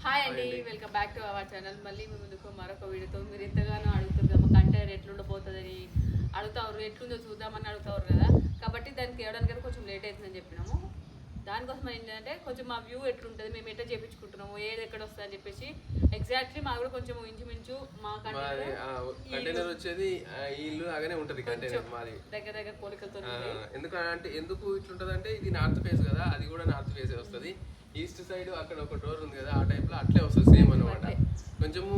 Hi అండి, welcome back to our channel. మళ్ళీ మీ ముందుకు మరొక వీడియోతో. మీరు ఎంతగానో అడుగుతున్నారు మా కంటెంట్ ఎట్లుండబోతుందని అడుగుతారు, ఎట్లుందో చూద్దామని అడుగుతారు కదా. కాబట్టి దానికి ఇవ్వడానికి కొంచెం లేట్ అవుతుందని చెప్పినాము. దానికోసం ఏంటంటే కొంచెం మా వ్యూ ఎట్లుంటుంది, మేము ఎట్లా చేయించుకుంటున్నాము, ఏది ఎక్కడ వస్తుంది అని చెప్పేసి ఎగ్జాక్ట్లీ మాకు కూడా కొంచెం ఇంచుమించు మా కంటైనర్ వచ్చేది ఈ ఇల్లు లాగానే ఉంటది. కంటైనర్ మాది దగ్గర దగ్గర పోలికలతో. ఎందుకు ఇట్లుంటది అంటే ఇది నార్త్ ఫేస్ కదా, అది కూడా నార్త్ ఫేస్ వస్తుంది. ఈస్ట్ సైడ్ అక్కడ ఒక డోర్ ఉంది కదా, ఆ టైప్ లో అట్లే వస్తుంది సేమ్ అనమాట. కొంచెము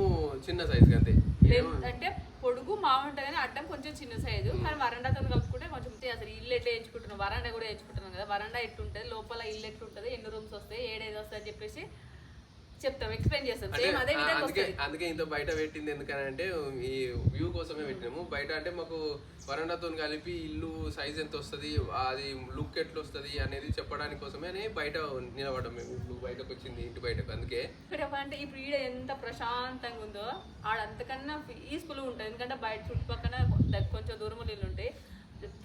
చిన్న సైజ్ అంతే. అంటే పొడుగు మామూలు కానీ అడ్డం కొంచెం చిన్న సైజు, కానీ వరండాతో కలుపుకుంటే కొంచెం అసలు ఇల్లు ఎట్లా ఎంచుకుంటున్నాం, వరండా కూడా ఎంచుకుంటున్నాం కదా. వరండా ఎట్లుంటుంది, లోపల ఇల్లు ఎట్లుంటుంది, ఎన్ని రూమ్స్ వస్తాయి, ఏడేది వస్తాయి అని చెప్పేసి చెప్తాం, ఎక్స్ప్లెయిన్ చేస్తాం. సేమ్ అదే విధంగా అందుకే ఇంత బయట పెట్టింది ఎందుకనంటే ఈ వ్యూ కోసమే పెట్టినాము. బయట అంటే మాకు వరండాతో కలిపి ఇల్లు సైజ్ ఎంత వస్తుంది, అది లుక్ ఎట్లా వస్తుంది అనేది చెప్పడానికి కోసమే అని బయట నిలబడ్డాం మేము. ఇప్పుడు బయటకు వచ్చింది ఇంటి బయటకు. అందుకే అంటే ఇప్పుడు ఈడ ఎంత ప్రశాంతంగా ఉందో ఆడంతకన్నా పీస్ఫుల్గా ఉంటుంది. ఎందుకంటే బయట చుట్టుపక్కల కొంచెం దూరంలో ఇల్లు ఉంటాయి,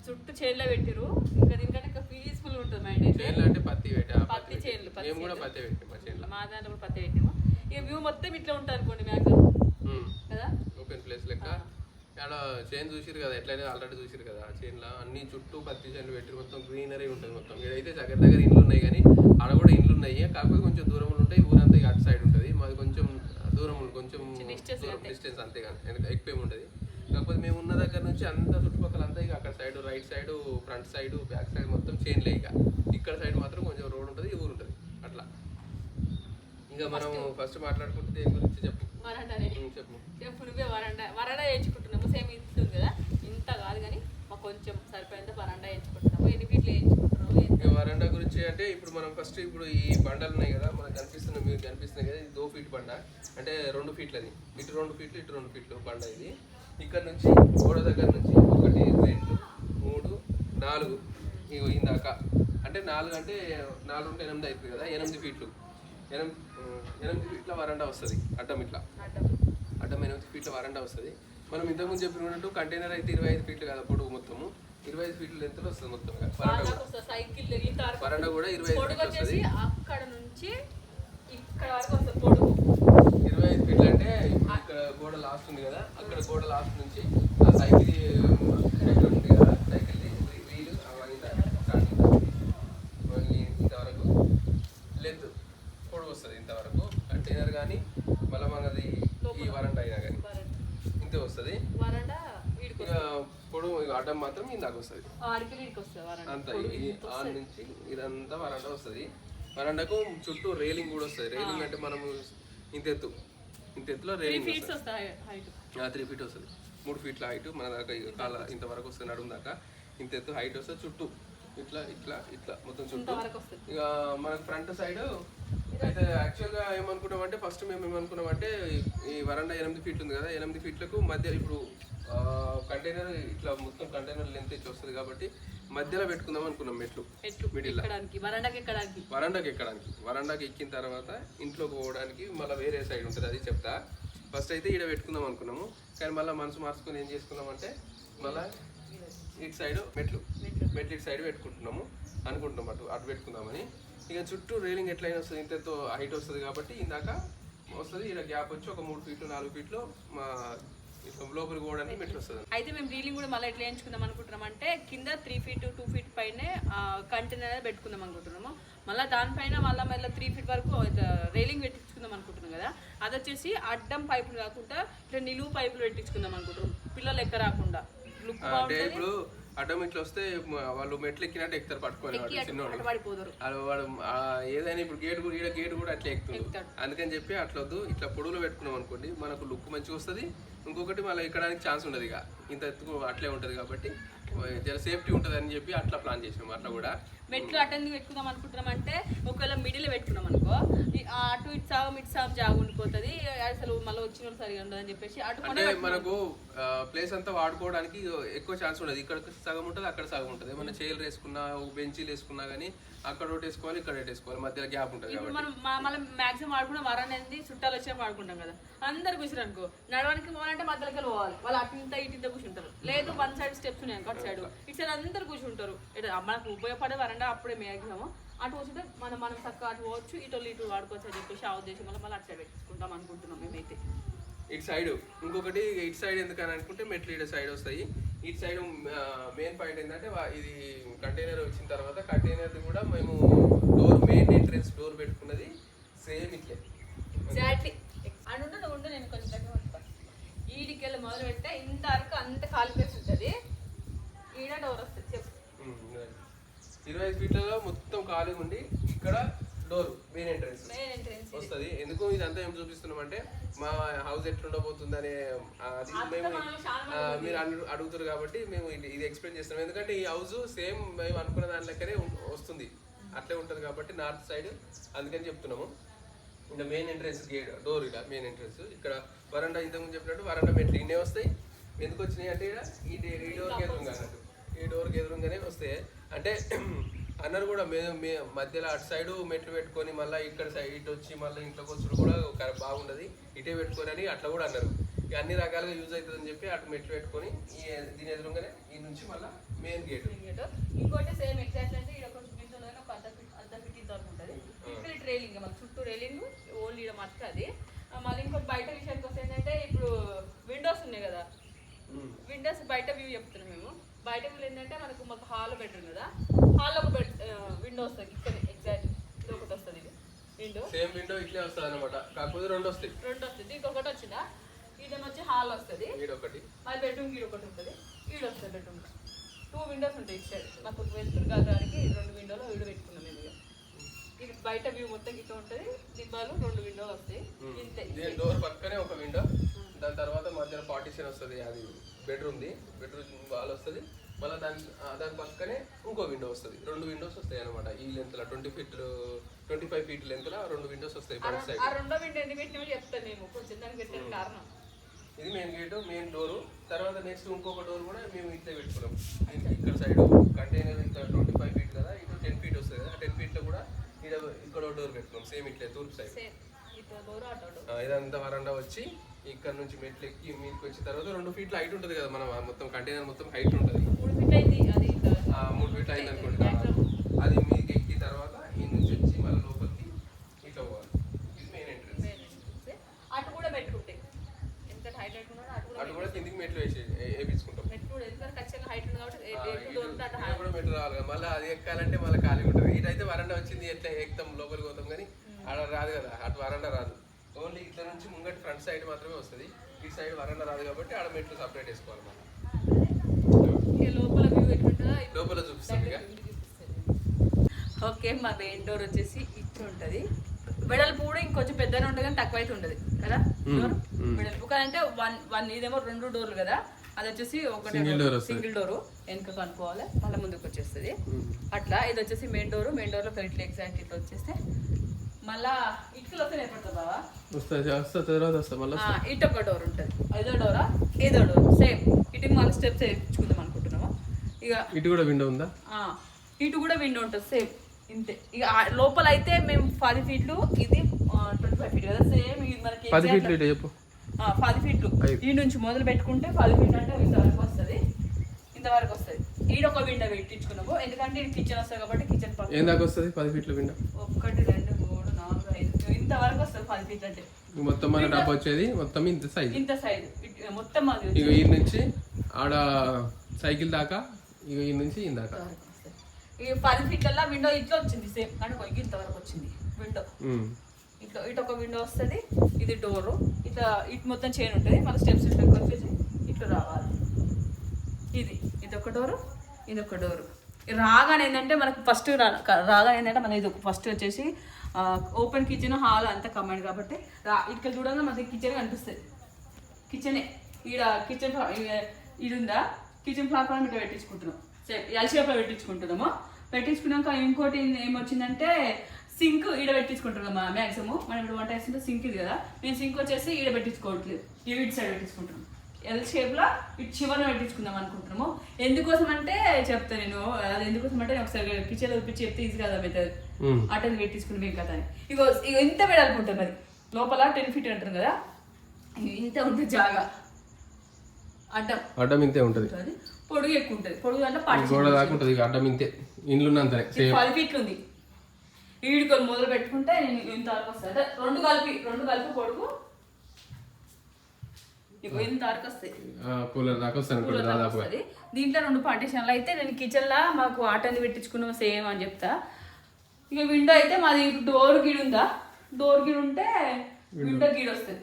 చుట్టూ చేనులో పెట్టిరు. ఇంకా దీనికంటే ఇంకా పీస్ఫుల్ ఉంటుంది మైండ్. చేనులు అంటే పత్తి పత్తి చేనులు, మేము కూడా పత్తి పెట్టాము మా చేనులో. మా దాంట్లో కూడా పత్తి పెట్టాము. ఇక వ్యూ మొత్తం ఇట్లా ఉంటుంది అనుకోండి మ్యాక్సిమం కదా, ఓపెన్ ప్లేస్ లెక్క. ఆడ చేను చూసిరు కదా, ఎట్లయితే ఆల్రెడీ చూసిరు కదా. చేనులో అన్ని చుట్టూ పత్తి చేనులు పెట్టి మొత్తం గ్రీనరీ ఉంటుంది మొత్తం. ఇదైతే దగ్గర దగ్గర ఇండ్లు ఉన్నాయి, కానీ ఆడ కూడా ఇండ్లు ఉన్నాయి, కాకపోతే కొంచెం దూరంలో ఉంటాయి. ఊరంతా అటు సైడ్ ఉంటుంది, మాది కొంచెం దూరం, కొంచెం డిస్టెన్స్ అంతే, కానీ ఎక్కువ ఉంటుంది. కాకపోతే మేము ఉన్న దగ్గర నుంచి అంతా చుట్టుపక్కల అంతా ఇక అక్కడ side, right side, front side, back side మొత్తం చేన్లే. ఇక ఇక్కడ సైడ్ మాత్రం కొంచెం రోడ్ ఉంటుంది, ఊరు ఉంటుంది అట్లా. ఇంకా మనం ఫస్ట్ మాట్లాడుకుంటే దేని గురించి చెప్పు. చెప్పు నువ్వే. వరండా వేయించుకుంటున్నాము. సేమ్ ఇస్తుంది కదా, ఇంత కాదు కానీ మాకు కొంచెం సరిపోయింది. వరండా వేయించుకుంటున్నాము. ఎన్ని ఫీట్లు వేయించుకుంటున్నాము. వరండా గురించి అంటే ఇప్పుడు మనం ఫస్ట్ ఇప్పుడు ఈ బండలు ఉన్నాయి కదా, మనకు కనిపిస్తున్నాయి, మీకు కనిపిస్తున్నాయి కదా. ఇది 2 ఫీట్ బండ, అంటే 2 ఫీట్లది. ఇటు 2 ఫీట్లు, ఇటు 2 ఫీట్లు బండ ఇది. ఇక్కడ నుంచి గోడ దగ్గర నుంచి 1 2 3 4 ఇగో ఇందాక అంటే 4 అంటే 4 ఉంటే 8 అవుతుంది కదా. 8 ఫీట్లు, 8 ఫీట్ల వరండా వస్తుంది. అడ్డం ఇట్లా అడ్డం 8 ఫీట్ల వరండా వస్తుంది. మనం ఇంతకుముందు చెప్పినట్టు కంటైనర్ అయితే 25 ఫీట్లు కదా పొడుగు, మొత్తము 25 ఫీట్ల లెంత్లో వస్తుంది మొత్తం. వరండా కూడా 25 ఫీట్లు వస్తుంది. అక్కడ నుంచి ఇక్కడ వరకు వస్తుంది పొడుగు 25 ఫీట్లు. అంటే ఇక్కడ గోడ లాస్ట్ ఉంది కదా, అక్కడ గోడ లాస్ట్ నుంచి ఆ సైకిల్ ఉంది కదా, సైకిల్ వీలు అవన్నీ ఇంతవరకు లెంత్ పొడుగు వస్తుంది. ఇంతవరకు కంటైనర్ కానీ మళ్ళీ మనది ఈ వరండా అయినా కానీ ఇంతే వస్తుంది. ఇక పొడుగు అడ్డం మాత్రం ఇందాక వస్తుంది అంతా. ఆడ నుంచి ఇదంతా వరండా వస్తుంది. వరండాకు చుట్టూ రేలింగ్ కూడా వస్తుంది. రేలింగ్ అంటే మనము ఇంత ఎత్తులో రేలింగ్ 3 ఫీట్ వస్తుంది. 3 ఫీట్ల హైట్ మన దాకా కాల ఇంతవరకు వస్తుంది, నడుము దాకా ఇంత ఎత్తు హైట్ వస్తుంది. చుట్టూ ఇట్లా ఇట్లా ఇట్లా మొత్తం చుట్టూ. ఇక మనకు ఫ్రంట్ సైడ్ అయితే యాక్చువల్గా ఏమనుకున్నామంటే, ఫస్ట్ మేము ఏమనుకున్నామంటే ఈ వరండా 8 ఫీట్లు ఉంది కదా, 8 ఫీట్లకు మధ్య ఇప్పుడు కంటైనర్ ఇట్లా మొత్తం కంటైనర్ లెంత్ ఇచ్చి వస్తుంది కాబట్టి మధ్యలో పెట్టుకుందాం అనుకున్నాం. మెట్లు మిడిల్ వరండాకి ఎక్కడానికి. వరండాకి ఎక్కిన తర్వాత ఇంట్లోకి పోవడానికి మళ్ళీ వేరే సైడ్ ఉంటుంది, అది చెప్తా. ఫస్ట్ అయితే ఇక్కడ పెట్టుకుందాం అనుకున్నాము, కానీ మళ్ళీ మనసు మార్చుకొని ఏం చేసుకున్నామంటే మళ్ళీ ఇటు సైడ్ మెట్లు ఇటు సైడ్ పెట్టుకుంటున్నాము అనుకుంటున్నాం. అటు పెట్టుకుందామని. ఇక చుట్టూ రేలింగ్ ఎట్లయినా వస్తుంది, ఇంతతో హైట్ వస్తుంది కాబట్టి ఇందాక వస్తుంది. ఇక్కడ గ్యాప్ వచ్చి ఒక 3 ఫీట్లు 4 ఫీట్లు మా లోపలికి పోవడానికి మెట్లు వస్తుంది. అయితే మేము రీలింగ్ కూడా మళ్ళీ ఎట్లా వేయించుకుందాం అనుకుంటున్నాం అంటే, కింద 3 ఫీట్ 2 ఫీట్ పైనే కంటైనర్ పెట్టుకుందాం అనుకుంటున్నాము. మళ్ళీ దానిపైన మళ్ళీ 3 ఫీట్ వరకు రైలింగ్ పెట్టించుకుందాం అనుకుంటున్నాం కదా. అది వచ్చేసి అడ్డం పైపులు కాకుండా ఇట్లా నిలువు పైపులు పెట్టించుకుందాం అనుకుంటున్నాం, పిల్లలు ఎక్క రాకుండా. అంటే ఇప్పుడు అడ్డం ఇట్లా వస్తే వాళ్ళు మెట్లు ఎక్కినట్టు ఎక్కుతారు, పట్టుకొని చిన్నోడు వాడు ఏదైనా. ఇప్పుడు గేట్ కూడా అట్లా ఎక్కుతాడు. అందుకని చెప్పి అట్లా వద్దు, ఇట్లా పొడుగులో పెట్టుకున్నాం అనుకోండి మనకు లుక్ మంచిగా వస్తుంది. ఇంకొకటి మళ్ళీ ఎక్కడానికి ఛాన్స్ ఉండదు, ఇక ఇంత ఎత్తుకు అట్లే ఉంటుంది కాబట్టి జర సేఫ్టీ ఉంటుంది అని చెప్పి అట్లా ప్లాన్ చేసినాం. అట్లా కూడా మెట్లు అటెండ్ పెట్టుకుందాం అనుకుంటున్నాం. అంటే ఒకవేళ మిడిల్ పెట్టుకున్నాం అనుకో, అటు ఇటు సాగు జాగు ఉండిపోతుంది, అసలు మళ్ళీ వచ్చిన వాళ్ళు సరిగా ఉండదు అని చెప్పేసి అంటే మనకు ప్లేస్ అంతా వాడుకోవడానికి ఎక్కువ ఛాన్స్ ఉండదు. ఇక్కడ సగం ఉంటుంది, అక్కడ సగం ఉంటుంది. ఏమన్నా చైర్లు వేసుకున్నా, బెంచీలు వేసుకున్నా కానీ అక్కడ ఒకటి వేసుకోవాలి, ఇక్కడ ఒకటి వేసుకోవాలి, మధ్యలో గ్యాప్ ఉంటుంది. మనం మళ్ళీ మాక్సిమం వాడుకున్నాం. వరండా అనేది చుట్టాలు వచ్చే వాడుకుంటాం కదా, అందరు కూర్చుని అనుకో, నడవడానికి పోవాలంటే మధ్యలోకి పోవాలి. వాళ్ళు అటు ఇంత ఇటు ఇంత కూర్చుంటారు. లేదు 1 సైడ్ స్టెప్స్ ఉన్నాయి, అటు సైడ్ ఇటు సైడ్ అందరు కూర్చుంటారు. మనకు ఉపయోగపడే వరండా అప్పుడే మ్యాక్సిమం అటు వచ్చి మనం చక్కగా అటు పోవచ్చు, ఇటు వాడుకోవచ్చు అని చెప్పేసి ఆ ఉద్దేశం వల్ల మళ్ళీ అటు సైడ్ పెట్టించుకుంటాం అనుకుంటున్నాం మేమైతే. ఇటు సైడ్ ఇంకొకటి, ఇటు సైడ్ ఎందుకని అనుకుంటే మెట్లు ఇటు సైడ్ వస్తాయి. ఇటు సైడ్ మెయిన్ పాయింట్ ఏంటంటే ఇది కంటైనర్ వచ్చిన తర్వాత కంటైనర్ కూడా మేము డోర్ మెయిన్ ఎంట్రెన్స్ డోర్ పెట్టుకున్నది సేమ్ ఇట్లే ఎగ్జాక్ట్లీ. అని ఉండు నేను కొంచెం దగ్గర వస్తాను. ఈడికెళ్ళి మొదలు పెడితే ఇంత వరకు అంత ఖాళీ ప్లేస్ ఉంటుంది. ఈడ డోర్ వస్తుంది చెప్పు. 25 ఫీట్లలో మొత్తం ఖాళీ ఉండి ఇక్కడ డోర్ మెయిన్ ఎంట్రెన్స్ వస్తుంది. ఎందుకు ఇదంతా ఏం చూపిస్తున్నాం అంటే మా హౌస్ ఎట్లుండబోతుందనే అది మేము మీరు అడుగుతారు కాబట్టి మేము ఇది ఎక్స్ప్లెయిన్ చేస్తున్నాం. ఎందుకంటే ఈ హౌస్ సేమ్ మేము అనుకున్న దాని లెక్కనే వస్తుంది, అట్లే ఉంటుంది కాబట్టి నార్త్ సైడ్, అందుకని చెప్తున్నాము. ఇంకా మెయిన్ ఎంట్రెన్స్ గేట్ డోర్, ఇలా మెయిన్ ఎంట్రెన్స్. ఇక్కడ వరండా ఇంతకుముందు చెప్పినట్టు వరండా మెట్లు ఇన్నే వస్తాయి. ఎందుకు వచ్చినాయి అంటే ఈ డోర్కి ఎదురుగా అన్నట్టు, ఈ డోర్కి ఎదురుగానే వస్తాయి. అంటే అన్నారు కూడా మేము మధ్యలో అటు సైడు మెట్లు పెట్టుకొని మళ్ళీ ఇక్కడ సైడ్ ఇటు వచ్చి మళ్ళీ ఇంట్లోకి వచ్చి కూడా బాగుండదు, ఇటే పెట్టుకొని అని అట్లా కూడా అన్నారు. ఇక అన్ని రకాలుగా యూజ్ అవుతుందని చెప్పి అటు మెట్లు పెట్టుకొని దీని ఎదురుగానే ఈ నుంచి మళ్ళీ మెయిన్ గేట్. ఇంకోటి సేమ్ ఎగ్జాక్ట్ అంటే ఇక్కడ కొంచెం ఇంట్లో ఒక అర్ధ ఫిట్ ఇంత వరకు ఉంటుంది. ఇక్కడ రైలింగ్ మాకు చుట్టూ రైలింగ్ ఓన్లీ ఇక్కడ మాత్రం అది. మళ్ళీ ఇంకోటి బయట విషయానికి వస్తే ఏంటంటే ఇప్పుడు విండోస్ ఉన్నాయి కదా, విండోస్ బయట వ్యూ చెప్తున్నాం మేము. బయట వ్యూ ఏంటంటే మాకు హాల్ బెడ్రూమ్ కదా, హాల్లో ఒక విండో వస్తుంది ఇక్కడ ఎగ్జాక్ట్ ఇది ఒకటి వస్తుంది. ఇది విండో సేమ్ విండో ఇట్లే వస్తుంది అనమాట, కాకపోతే రెండు వస్తుంది. దీనికి ఒకటి వచ్చిందా, ఇదేమో వచ్చి హాల్ వస్తుంది, ఒకటి మళ్ళీ బెడ్రూమ్ గీడ ఒకటి ఉంటుంది, ఈడ వస్తుంది బెడ్రూమ్. 2 విండోస్ ఉంటాయి ఇటు సైడ్. మాకు వెళ్తురు కావడానికి 2 విండోలు ఈడ పెట్టుకున్నాం మేము. ఇది బయట వ్యూ మొత్తం ఇట్లా ఉంటుంది, దిబ్బాలు 2 విండోలు వస్తాయి. ఇంతే. డోర్ పక్కనే ఒక విండో, దాని తర్వాత మధ్యలో పార్టీషన్ వస్తుంది, అది బెడ్రూమ్ వాల్ వస్తుంది. మళ్ళీ దాని పక్కనే ఇంకో విండో వస్తుంది. 2 విండోస్ వస్తాయి అనమాట. ఈ లెంత్ 25 ఫీట్ లెంత్ 2 విండోస్ వస్తాయి. ఆ రెండో విండో ఎందుకు పెట్టినా చెప్తాను మేము, కొంచెం దానికి పెట్టిన కారణం. ఇది మెయిన్ గేట్, మెయిన్ డోరు. తర్వాత నెక్స్ట్ ఇంకొక డోర్ కూడా మేము ఇట్లే పెట్టుకున్నాం. ఇక్కడ సైడ్ కంటైనర్ ఇక్కడ 25 ఫీట్ కదా, ఇటు 10 ఫీట్ వస్తుంది కదా, 10 ఫీట్లో కూడా ఇక్కడ డోర్ పెట్టుకున్నాం సేమ్ ఇట్లే తూర్పు సైడ్. ఇదంతా వరండా వచ్చి ఇక్కడ నుంచి మెట్లు ఎక్కి మీకు వచ్చిన తర్వాత 2 ఫీట్ల హైట్ ఉంటుంది కదా, మనం మొత్తం కంటైనర్ మొత్తం హైట్ ఉంటుంది. 3 ఫీట్లు అయింది అనుకోండి. అది మీకు ఎక్కిన తర్వాత ఈ నుంచి వచ్చి మళ్ళీ లోపలికి ఇట్లా పోవాలి. ఇది మెయిన్ ఎంట్రన్స్. అటు కూడా పెట్టుకుంటే ఎంత హైట్ అనుకున్నారో అటు కూడా కిందికి మెట్లు వేయించుకుంటాం. మెట్లు రావాలి కదా, మళ్ళీ అది ఎక్కాలంటే మళ్ళీ ఖాళీ ఉంటుంది. ఇటైతే వరండా వచ్చింది ఎట్లా ఎక్కుతాం లోపలికి పోతాం, కానీ అక్కడ రాదు కదా, అటు వరండా రాదు. ఓన్లీ ఇట్లా నుంచి ముంగటి ఫ్రంట్ సైడ్ మాత్రమే వస్తుంది. ఈ సైడ్ వరండా రాదు కాబట్టి ఆడ మెట్లు సపరేట్ వేసుకోవాలి. లోపల చూపిస్తాం ఇక. ఓకే, మా మెయిన్ డోర్ వచ్చేసి ఇట్లా ఉంటుంది. వెడల్పు కూడా ఇంకొంచెం పెద్దనే ఉంటుంది కానీ తక్కువ అయితే ఉండదు కదా డోర్. వెడల్పు కాదంటే వన్ ఇదేమో 2 డోర్లు కదా, అది వచ్చేసి ఒకటి సింగిల్ డోరు వెనక కనుక్కోవాలి, మళ్ళీ ముందుకు వచ్చేస్తుంది అట్లా. ఇది వచ్చేసి మెయిన్ డోర్. మెయిన్ డోర్లో ఇట్లా ఎగ్జాక్ట్ ఇట్లా వచ్చేస్తే మళ్ళా ఇటుకలు వస్తే ఏర్పడుతుంది బావా, ఇటు ఒక డోర్ ఉంటుంది. ఐదో డోరా ఏదో డోర్ సేమ్. ఇటు మళ్ళీ స్టెప్స్ వేయించుకుందాం అనుకుంటున్నాము. ఇక ఇటు కూడా విండో ఉందా? ఇటు కూడా విండో ఉంటుంది సేమ్ ఇంతే. ఇక లోపల అయితే మేము 10 ఫీట్లు, ఇది 25 ఫీట్ కదా సేమ్. ఇది మనకి 10 ఫీట్లు చెప్పు. 10 ఫీట్లు ఈ నుంచి మొదలు పెట్టుకుంటే 10 ఫీట్లు అంటే ఇంతవరకు వస్తుంది. ఇంతవరకు వస్తుంది. ఈడొక విండో పెట్టించుకున్నాము, ఎందుకంటే ఇది కిచెన్ వస్తుంది కాబట్టి కిచెన్ పక్కన. ఏం దాకా వస్తుంది 10 ఫీట్ల విండో? 1 2 3 4 5 ఇంతవరకు వస్తుంది 10 ఫీట్లు అంటే. మొత్తం మన డబ్బా వచ్చేది మొత్తం ఇంత సైజ్ మొత్తం అది. ఇక ఈ నుంచి ఆడ సైకిల్ దాకా, ఇక ఈ నుంచి ఇందాక ఈ 10 ఫీట్ల విండో ఇట్లా వచ్చింది సేమ్, అంటే ఇంతవరకు వచ్చింది విండో. ఇట్లా ఇటు ఒక విండో వస్తుంది, ఇది డోరు. ఇట్లా ఇటు మొత్తం చైన్ ఉంటుంది, మళ్ళీ స్టెప్స్ ఇట్లా వచ్చేసి ఇట్లా రావాలి. ఇది ఒక డోరు, ఇది ఒక డోరు. రాగానే ఏంటంటే మనకు ఫస్ట్ రాగానే ఏంటంటే మన ఇది ఫస్ట్ వచ్చేసి ఓపెన్ కిచెన్ హాల్ అంతా కమాండ్ కాబట్టి ఇక్కడ చూడంగా మనకి కిచెన్ కనిపిస్తుంది. కిచెనే ఈడ కిచెన్ ఇది ఉందా, కిచెన్ ప్లాట్ఫామ్ ఇట్లా పెట్టించుకుంటున్నాం, ఎల్ షేప్లో పెట్టించుకుంటున్నాము. పెట్టించుకున్నాక ఇంకోటి ఏమొచ్చిందంటే సింక్ ఈడ పెట్టించుకుంటున్నాం. మ్యాక్సిమం మనం ఇప్పుడు వంట వేస్తుంటే సింక్ ఇది కదా, మేము సింక్ వచ్చేసి ఈడ పెట్టించుకోవట్లేదు, ఇటు సైడ్ పెట్టించుకుంటున్నాం. ఎల్ షేప్లో ఇటు చివరిలో పెట్టించుకుందాం అనుకుంటున్నాము. ఎందుకోసం అంటే చెప్తాను నేను, అది ఎందుకోసం అంటే ఒకసారి కిచెన్ చూపించి చెప్తే ఈజీ కదా అవుతుంది. అటెండ్ పెట్టించుకుని మేము కదా అని. ఇగో ఇంత వెడల్పు ఉంటుంది, మరి లోపల 10 ఫీట్ అంటారు కదా, ఇంత ఉంటుంది జాగా. అడ్డం ఇంతే ఉంటుంది, పొడుగు ఎక్కువ ఉంటుంది. పొడుగు అంటే 10 ఫీట్లు ఉంది. ఈడుకొని మొదలు పెట్టుకుంటే నేను ఇంతవరకు వస్తాయి. అంటే రెండు కలిపి పొడుగు ఇంతవరకు వస్తాయి. కూలర్ దాకా వస్తాయి. దీంట్లో 2 పార్టీషన్లు అయితే నేను కిచెన్ లా మాకు ఆటని పెట్టించుకున్నాం సేమ్ అని చెప్తా. ఇక విండో అయితే మాది డోర్ గీడు ఉందా, డోర్ గీడు ఉంటే విండో గీడు వస్తుంది.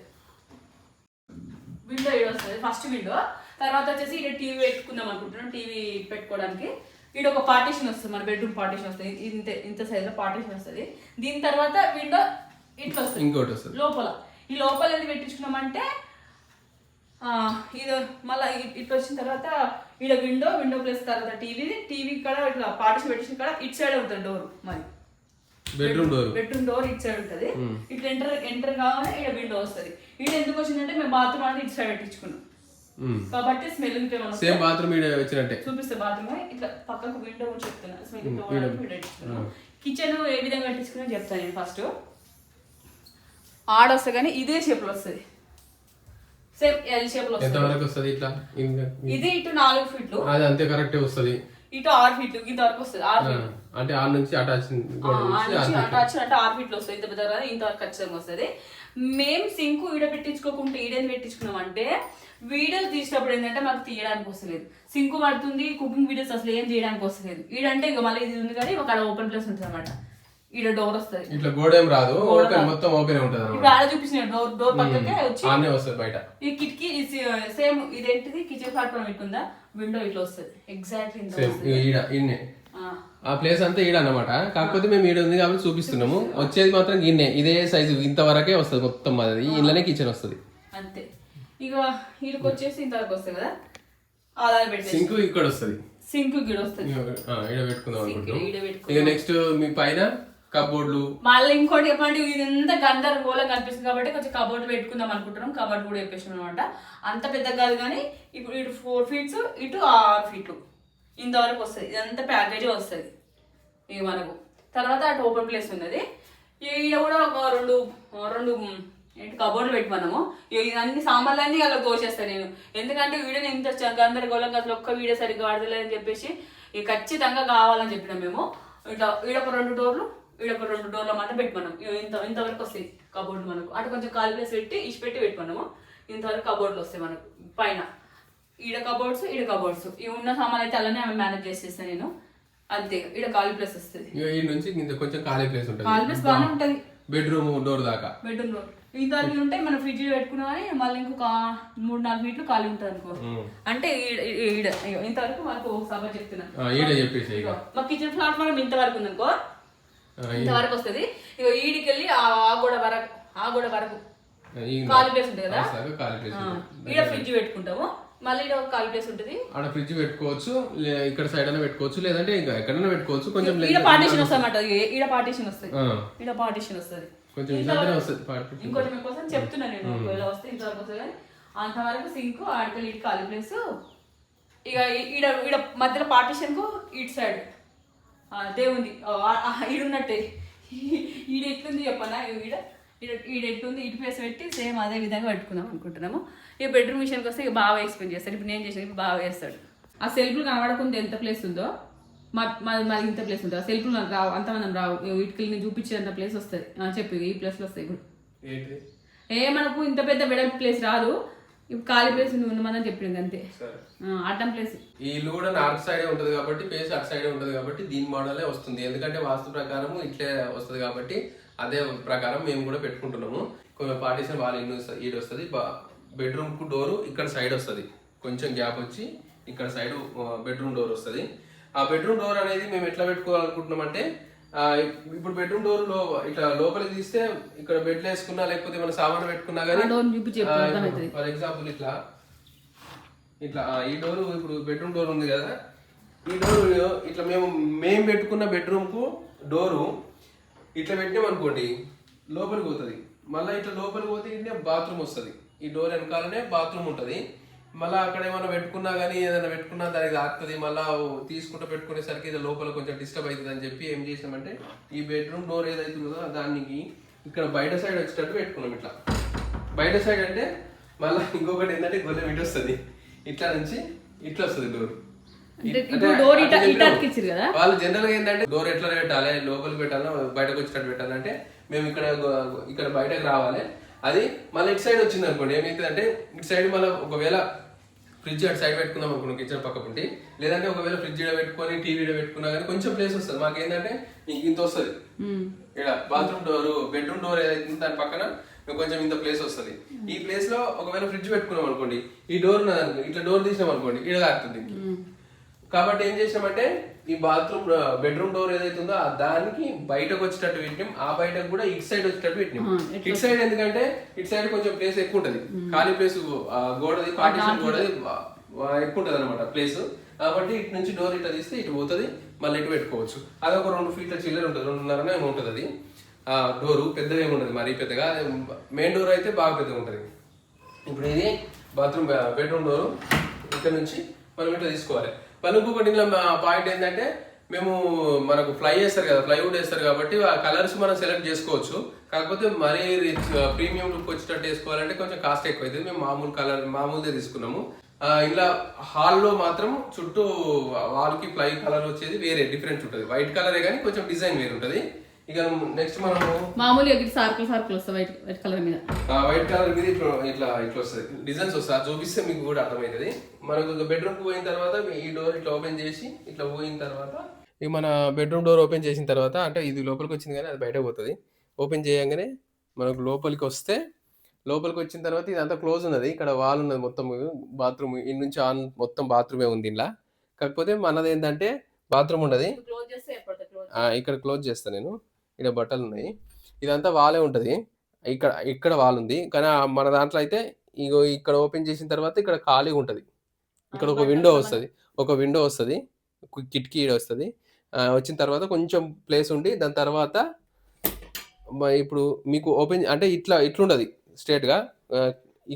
విండో ఈడ వస్తుంది ఫస్ట్ విండో. తర్వాత వచ్చేసి ఇక్కడ టీవీ పెట్టుకుందాం అనుకుంటున్నాం. టీవీ పెట్టుకోవడానికి ఇక్కడ ఒక పార్టీషన్ వస్తుంది, మన బెడ్రూమ్ పార్టీషన్ వస్తుంది. ఇంత సైజ్ లో పార్టీషన్ వస్తుంది. దీని తర్వాత విండో ఇట్లా వస్తుంది, ఇంకోటి వస్తుంది లోపల. ఈ లోపల ఎందుకు పెట్టించుకున్నామంటే ఇది మళ్ళీ ఇట్లా వచ్చిన తర్వాత ఈడ విండో ప్లేస్ తర్వాత టీవీ కూడా ఇట్లా పార్టీషన్ పెట్టించిన కూడా ఇటు సైడ్ ఉంటుంది డోర్. మరి బెడ్రూమ్ డోర్ ఇటు సైడ్ ఉంటుంది. ఇట్లా ఎంటర్ కాగానే ఇక్కడ విండో వస్తుంది. ఇక్కడ ఎందుకు వచ్చిందంటే మేము బాత్రూమ్ అనేది ఇటు సైడ్ పెట్టించుకున్నాం కాబట్టి స్మెల్ సేమ్ బాత్రూమ్ వచ్చినట్టే చూపిస్తే బాత్రూమ్ ఇట్లా పక్కకు విండో కూడా చెప్తున్నా. స్మెల్ కిచెన్ ఏ విధంగా కట్టించుకున్నా చెప్తాను నేను. ఫస్ట్ ఆడ వస్తుంది కానీ ఇదే షేప్ లో వస్తుంది, సేమ్ ఎల్ షేప్ లో వస్తుంది. ఇట్లా ఇది ఇటు 4 ఫీట్లు అది అంతే కరెక్ట్ వస్తుంది. ఇటు 6 ఫీట్లు ఇంతవరకు వస్తుంది. 6 ఫీట్లు అంటే ఆడ నుంచి అటాచ్ అంటే 6 ఫీట్లు వస్తుంది. ఇంత పెద్ద ఇంతవరకు ఖచ్చితంగా వస్తుంది. మేము సింకు ఈడ పెట్టించుకోకుండా ఈడని పెట్టించుకున్నాం అంటే వీడియోస్ తీసినప్పుడు ఏంటంటే మాకు తీయడానికి వస్తలేదు. సింకు పడుతుంది, కుకింగ్ వీడియోస్ అసలు ఏం చేయడానికి వస్తలేదు. ఈడంటే ఇక మళ్ళీ ఇది ఉంది కానీ ఒక ఓపెన్ ప్లేస్ ఉంటుంది అనమాట. ఈడ డోర్ వస్తుంది, ఇట్లా గోడ ఏం రాదు, మొత్తం ఓపెన్ ఉంటుంది. ఇప్పుడు ఆడ చూపించిన డోర్ పక్కకే వచ్చి బయట ఈ కిటికీ సేమ్ ఇదేంటిది కిచెన్ ప్లాట్ఫామ్ ఇట్టుందా, విండో ఇట్లా వస్తుంది ఎగ్జాక్ట్లీ. ఆ ప్లేస్ అంతా ఈడ అన్నమాట. కాకపోతే మేము ఈడ ఉంది కాబట్టి చూపిస్తున్నాము. వచ్చేది మాత్రం గిన్నె ఇదే సైజు ఇంతవరకే వస్తుంది మొత్తం. అది ఇళ్ళనే కిచెన్ వస్తుంది అంతే. ఇక వీడికి వచ్చేసి ఇంతవరకు వస్తుంది కదా, ఆధార్ పెట్టి సింక్ ఇక్కడ వస్తుంది. సింక్ గిడ వస్తుంది, ఈడ పెట్టుకుందాం అనుకుంటున్నాం. ఇక నెక్స్ట్ మీ పైన కబోర్డ్లు. మళ్ళీ ఇంకోటి చెప్పండి, ఇదంతా గందరగోళం కనిపిస్తుంది కాబట్టి కొంచెం కబోర్డ్ పెట్టుకుందాం అనుకుంటున్నాం. కబోర్డ్ కూడా చెప్పేసాం అనమాట. అంత పెద్ద కాదు కానీ ఇప్పుడు ఇటు 4 ఫీట్స్ ఇటు 6 ఫీట్లు ఇంతవరకు వస్తుంది. ఇదంతా ప్యాకేజీ వస్తుంది ఇక మనకు. తర్వాత అటు ఓపెన్ ప్లేస్ ఉన్నది. ఈడ కూడా ఒక రెండు ఏంటి కబోర్డ్లు పెట్టుకున్నాము. అన్ని సామాన్లు అన్నీ అలా దోషేస్తాను నేను. ఎందుకంటే వీడియోని ఇంత గందరగోళంగా అసలు ఒక్క వీడియో సరిగ్గా వాడలేదని చెప్పేసి ఇక ఖచ్చితంగా కావాలని చెప్పినాం మేము. ఇట్లా ఈడొక 2 డోర్లు ఈడొక 2 డోర్ల మాట పెట్టుకున్నాం. ఇంతవరకు వస్తాయి కబోర్డు మనకు. అటు కొంచెం ఖాళీ ప్లేస్ పెట్టి పెట్టుకున్నాము. ఇంతవరకు కబోర్డులు వస్తాయి మనకు పైన. ఈడ కబోర్డ్స్ ఈడ కబోర్డ్స్ ఇవి ఉన్న సామాన్ అయితే అలానే మేనేజ్ చేసేస్తాను నేను. అంతే. ఈడ ఖాళీ ప్లేస్ వస్తుంది. ఈ నుంచి కొంచెం ఖాళీ ప్లేస్ ఉంటుంది. ఖాళీ ప్లేస్ బాగానే ఉంటుంది. బెడ్రూమ్ డోర్ దాకా బెడ్రూమ్ డోర్ ఇంతవరకు ఉంటే మనం ఫ్రిడ్జ్ పెట్టుకున్నా కానీ మళ్ళీ ఇంకొక 3-4 ఫీట్లు ఖాళీ ఉంటుంది అనుకో. అంటే ఈడ ఇంతవరకు మనకు సభ చెప్తున్నా. మా కిచెన్ ప్లాట్ఫామ్ ఇంతవరకు ఉంది అనుకో, ఇంతవరకు వస్తుంది. ఇక ఈడికి వెళ్ళి ఆ గోడ వరకు ఖాళీ ప్లేస్ ఉంటుంది కదా, ఈడ ఫ్రిడ్జ్ పెట్టుకుంటాము. మళ్ళీ ఈడ ఒక ఖాళీ ప్లేస్ ఉంటుంది, ఆడ ఫ్రిడ్జ్ పెట్టుకోవచ్చు. ఇక్కడ సైడ్ అయినా పెట్టుకోవచ్చు, లేదంటే ఇంకా ఎక్కడైనా పెట్టుకోవచ్చు. కొంచెం ఈడ పార్టీషన్ వస్తుంది అన్నమాట. ఈడ పార్టీషన్ వస్తుంది, ఈడ పార్టీషన్ వస్తుంది. ఇంకోటి మీకోసం చెప్తున్నా నేను. ఒకవేళ వస్తే ఇంతవరకు వస్తుంది కానీ అంతవరకు సింక్ ఆడికల్ ఇటు ఖాళీ ప్లేస్. ఇక ఈడ మధ్యలో పార్టీషన్ కు ఇటు సైడ్ దేవుంది ఈడున్నట్టే. ఈడ ఎట్లుంది చెప్పనా, ఈడ ఎట్లుంది ఇటు ప్లేస్ పెట్టి సేమ్ అదే విధంగా పెట్టుకుందాం అనుకుంటున్నాము. ఇక బెడ్రూమ్ విషయానికి వస్తే ఇక బాగా ఎక్స్ప్లెయిన్ చేస్తాడు. ఇప్పుడు నేను చేసిన బాగా వేస్తాడు. ఆ సెల్ఫ్లు కనబడకుండా ఎంత ప్లేస్ ఉందో మాది ఇంత ప్లేస్ ఉంటుంది. ఆ సెల్ఫ్లు నాకు రావు, అంతమంది రావు. వీటికి నేను చూపించేంత ప్లేస్ వస్తుంది. చెప్పి ఈ ప్లేస్లో వస్తాయి. ఇప్పుడు మనకు ఇంత పెద్ద వెడల్పు ప్లేస్ రాదు. ఇప్పుడు ఖాళీ ప్లేస్ ఉండమని చెప్పింది అంతే. అడ్డం ప్లేస్. ఈ ఇల్లు కూడా నార్త్ సైడే ఉంటది కాబట్టి ఫేస్ అటు సైడే ఉంటది కాబట్టి దీని మోడలే వస్తుంది. ఎందుకంటే వాస్తు ప్రకారం ఇట్లే వస్తుంది కాబట్టి అదే ప్రకారం మేము కూడా పెట్టుకుంటున్నాము. కొంచెం పార్టీషన్ వాళ్ళ ఇల్లు ఈడ వస్తుంది. బెడ్రూమ్ కు డోరు ఇక్కడ సైడ్ వస్తుంది, కొంచెం గ్యాప్ వచ్చి ఇక్కడ సైడ్ బెడ్రూమ్ డోర్ వస్తుంది. ఆ బెడ్రూమ్ డోర్ అనేది మేము ఎట్లా పెట్టుకోవాలనుకుంటున్నాం అంటే, ఇప్పుడు బెడ్రూమ్ డోర్ ఇట్లా లోపలికి తీస్తే ఇక్కడ బెడ్ వేసుకున్నా లేకపోతే మన సామాన్ పెట్టుకున్నా కానీ, ఫర్ ఎగ్జాంపుల్ ఇట్లా ఈ డోర్ ఇప్పుడు బెడ్రూమ్ డోర్ ఉంది కదా, ఈ డోర్ ఇట్లా మేము పెట్టుకున్న బెడ్రూమ్ కు డోరు ఇట్లా పెట్టినాం అనుకోండి లోపలికి పోతుంది. మళ్ళీ ఇట్లా లోపలికి పోతే ఇట్లా బాత్రూమ్ వస్తుంది. ఈ డోర్ వెనకాలనే బాత్రూమ్ ఉంటుంది. మళ్ళీ అక్కడ ఏమైనా పెట్టుకున్నా కానీ ఏదైనా పెట్టుకున్నా దానికి తాకుతుంది. మళ్ళీ తీసుకుంటూ పెట్టుకునేసరికి ఇది లోపల కొంచెం డిస్టర్బ్ అవుతుంది అని చెప్పి ఏం చేసామంటే ఈ బెడ్రూమ్ డోర్ ఏదైతుందో దానికి ఇక్కడ బయట సైడ్ వచ్చేటట్టు పెట్టుకున్నాం. ఇట్లా బయట సైడ్ అంటే మళ్ళీ ఇంకొకటి ఏంటంటే గొల్లెం ఇటు వస్తుంది, ఇట్లా నుంచి ఇట్లా వస్తుంది డోర్. డోర్ ఇటాకిచ్చారు కదా వాళ్ళు జనరల్ గా ఏంటంటే డోర్ ఎట్లా పెట్టాలి, లోపలికి పెట్టాలి, బయటకు వచ్చేటట్టు పెట్టాలంటే మేము ఇక్కడ బయటకు రావాలి. అది మళ్ళీ ఇటు సైడ్ వచ్చింది అనుకోండి, ఏమైతుందంటే ఇటు సైడ్ మళ్ళీ ఒకవేళ ఫ్రిడ్జ్ అటు సైడ్ పెట్టుకున్నాం అనుకోండి కిచెన్ పక్క ఉండి, లేదంటే ఒకవేళ ఫ్రిడ్జ్ పెట్టుకొని టీవీ పెట్టుకున్నా కానీ కొంచెం ప్లేస్ వస్తుంది. మాకు ఏంటంటే ఇంత వస్తుంది ఇక్కడ బాత్రూమ్ డోర్, బెడ్రూమ్ డోర్ ఏదైతే దాని పక్కన కొంచెం ఇంత ప్లేస్ వస్తుంది. ఈ ప్లేస్ లో ఒకవేళ ఫ్రిడ్జ్ పెట్టుకున్నాం అనుకోండి, ఈ డోర్ ఉన్నది ఇట్లా డోర్ తీసినాం అనుకోండి, ఇక్కడ కాస్తుంది. కాబట్టి ఏం చేసామంటే ఈ బాత్రూమ్ బెడ్రూమ్ డోర్ ఏదైతే ఉందో దానికి బయటకు వచ్చేటట్టు పెట్టినాం, ఆ బయటకు కూడా ఇటు సైడ్ వచ్చేటట్టు పెట్టినాం. ఇటు సైడ్ ఎందుకంటే ఇటు సైడ్ కొంచెం ప్లేస్ ఎక్కువ ఉంటది, ఖాళీ ప్లేస్ గోడది పార్టీషన్ గోడది ఎక్కువ ఉంటది అనమాట ప్లేస్. కాబట్టి ఇటు నుంచి డోర్ ఇట్లా తీస్తే ఇటు పోతుంది, మళ్ళీ ఇటు పెట్టుకోవచ్చు. అది ఒక 2 ఫీట్ల చిల్లర ఉంటుంది, 2.5 ఏమో ఉంటుంది. అది డోరు పెద్దగా ఏమి ఉండదు, మరీ పెద్దగా. మెయిన్ డోర్ అయితే బాగా పెద్దగా ఉంటుంది. ఇప్పుడు ఇది బాత్రూమ్ బెడ్రూమ్ డోరు, ఇక్కడ నుంచి మనం ఇట్లా తీసుకోవాలి. మళ్ళీ ఇంకొకటి పాయింట్ ఏంటంటే మేము మనకు ఫ్లై చేస్తారు కదా, ప్లైవుడ్ వేస్తారు కాబట్టి ఆ కలర్స్ మనం సెలెక్ట్ చేసుకోవచ్చు. కాకపోతే మరీ ప్రీమియం లుక్ వచ్చేటట్టు వేసుకోవాలంటే కొంచెం కాస్ట్ ఎక్కువ అవుతుంది. మేము మామూలుదే తీసుకున్నాము. ఇలా హాల్లో మాత్రం చుట్టూ వాల్కి ప్లై కలర్ వచ్చేది వేరే డిఫరెంట్ ఉంటుంది, వైట్ కలరే కానీ కొంచెం డిజైన్ వేరు ఉంటుంది. ఇక నెక్స్ట్ మనము మామూలుగా సర్కిల్ వస్తాయి వైట్ కలర్ మీద, వైట్ కలర్ మీద ఇట్లా వస్తుంది డిజైన్స్ వస్తాయి. చూపిస్తే మీకు కూడా అర్థమవుతుంది. మనకు బెడ్రూమ్ కి పోయిన తర్వాత ఈ డోర్ ఇట్లా ఓపెన్ చేసి ఇట్లా పోయిన తర్వాత ఇక మన బెడ్రూమ్ డోర్ ఓపెన్ చేసిన తర్వాత, అంటే ఇది లోపలికి వచ్చింది కానీ అది బయట పోతుంది. ఓపెన్ చేయగానే మనకు లోపలికి వస్తే, లోపలికి వచ్చిన తర్వాత ఇదంతా క్లోజ్ ఉన్నది. ఇక్కడ వాల్ ఉన్నది మొత్తం, బాత్రూమ్ ఇన్ నుంచి ఆన్ మొత్తం బాత్రూమే ఉంది ఇలా. కాకపోతే మనది ఏంటంటే బాత్రూమ్ ఉండదు, ఇక్కడ క్లోజ్ చేస్తాను నేను. ఇక్కడ బట్టలు ఉన్నాయి, ఇదంతా వాలే ఉంటుంది. ఇక్కడ వాల్ ఉంది కానీ మన దాంట్లో అయితే ఇగో ఇక్కడ ఓపెన్ చేసిన తర్వాత ఇక్కడ ఖాళీగా ఉంటుంది. ఇక్కడ ఒక విండో వస్తుంది, కిటికీ వస్తుంది. వచ్చిన తర్వాత కొంచెం ప్లేస్ ఉండి దాని తర్వాత ఇప్పుడు మీకు ఓపెన్ అంటే ఇట్లుండదు స్ట్రేట్గా.